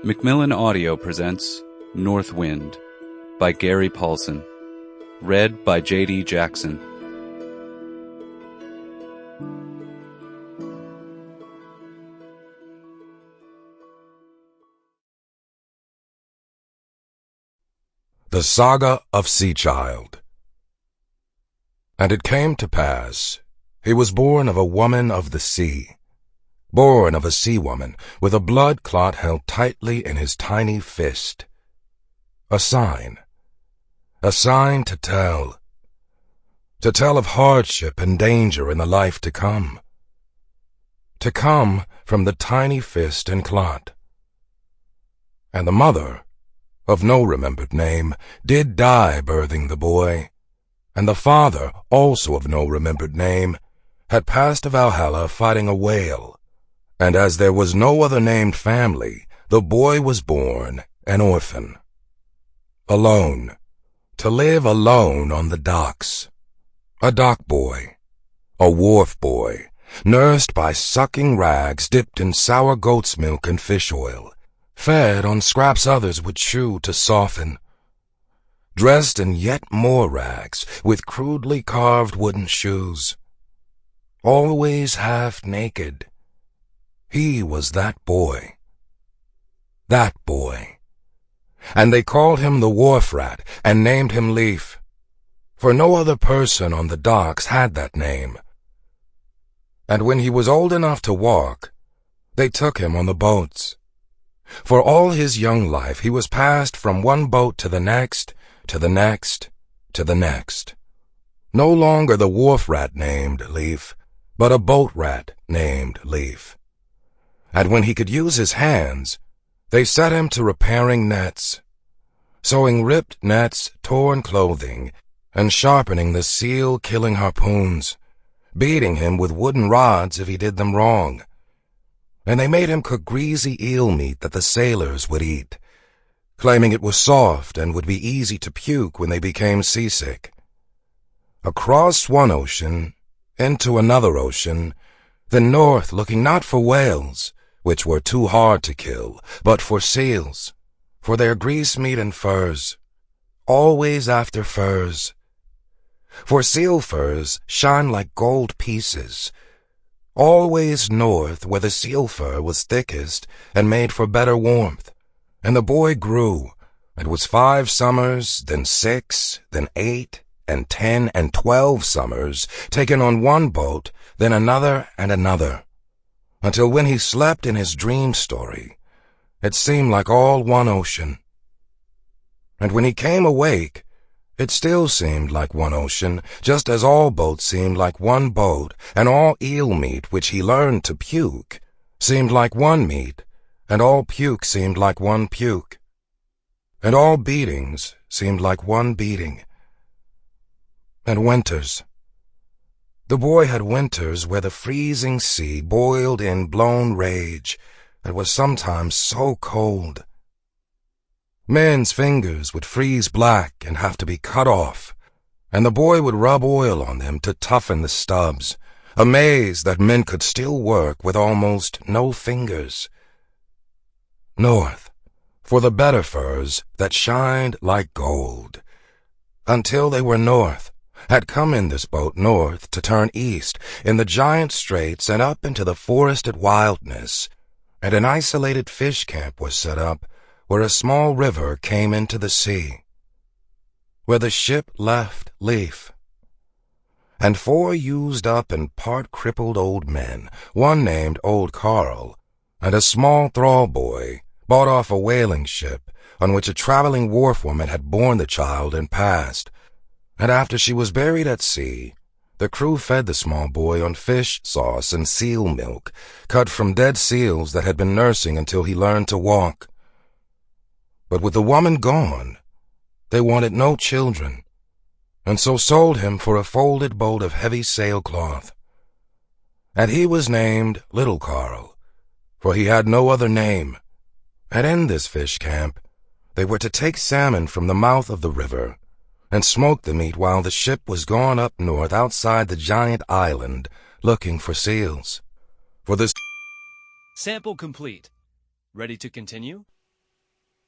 Macmillan Audio presents Northwind by Gary Paulsen. Read by J.D. Jackson. The Saga of Sea Child. And it came to pass, he was born of a woman of the sea, born of a sea-woman, with a blood clot held tightly in his tiny fist. A sign to tell of hardship and danger in the life to come from the tiny fist and clot. And the mother, of no remembered name, did die birthing the boy, and the father, also of no remembered name, had passed to Valhalla fighting a whale. And as there was no other named family, the boy was born an orphan. Alone, to live alone on the docks. A dock boy, a wharf boy, nursed by sucking rags dipped in sour goat's milk and fish oil, fed on scraps others would chew to soften. Dressed in yet more rags, with crudely carved wooden shoes. Always half naked. He was that boy. That boy. And they called him the wharf rat, and named him Leif, for no other person on the docks had that name. And when he was old enough to walk, they took him on the boats. For all his young life he was passed from one boat to the next, to the next, to the next. No longer the wharf rat named Leif, but a boat rat named Leif. And when he could use his hands, they set him to repairing nets, sewing ripped nets, torn clothing, and sharpening the seal-killing harpoons, beating him with wooden rods if he did them wrong. And they made him cook greasy eel meat that the sailors would eat, claiming it was soft and would be easy to puke when they became seasick. Across one ocean, into another ocean, then north, looking not for whales, which were too hard to kill, but for seals, for their grease meat and furs, always after furs. For seal furs shine like gold pieces, always north where the seal fur was thickest and made for better warmth. And the boy grew, and was 5 summers, then 6, then 8, and 10, and 12 summers, taken on one boat, then another and another, until when he slept in his dream story, it seemed like all one ocean. And when he came awake, it still seemed like one ocean, just as all boats seemed like one boat, and all eel meat which he learned to puke seemed like one meat, and all puke seemed like one puke, and all beatings seemed like one beating. And winters. The boy had winters where the freezing sea boiled in blown rage, and was sometimes so cold. Men's fingers would freeze black and have to be cut off, and the boy would rub oil on them to toughen the stubs, amazed that men could still work with almost no fingers. North, for the better furs that shined like gold, until they were north, had come in this boat north to turn east in the giant straits and up into the forested wildness, and an isolated fish camp was set up where a small river came into the sea, where the ship left Leif. And 4 used-up and part-crippled old men, one named Old Carl, and a small thrall boy, bought off a whaling ship on which a traveling wharf woman had borne the child and passed. And after she was buried at sea, the crew fed the small boy on fish sauce and seal milk, cut from dead seals that had been nursing until he learned to walk. But with the woman gone, they wanted no children, and so sold him for a folded boat of heavy sailcloth. And he was named Little Carl, for he had no other name. And in this fish camp, they were to take salmon from the mouth of the river, and smoke the meat while the ship was gone up north outside the giant island, looking for seals. For this Sample complete. Ready to continue?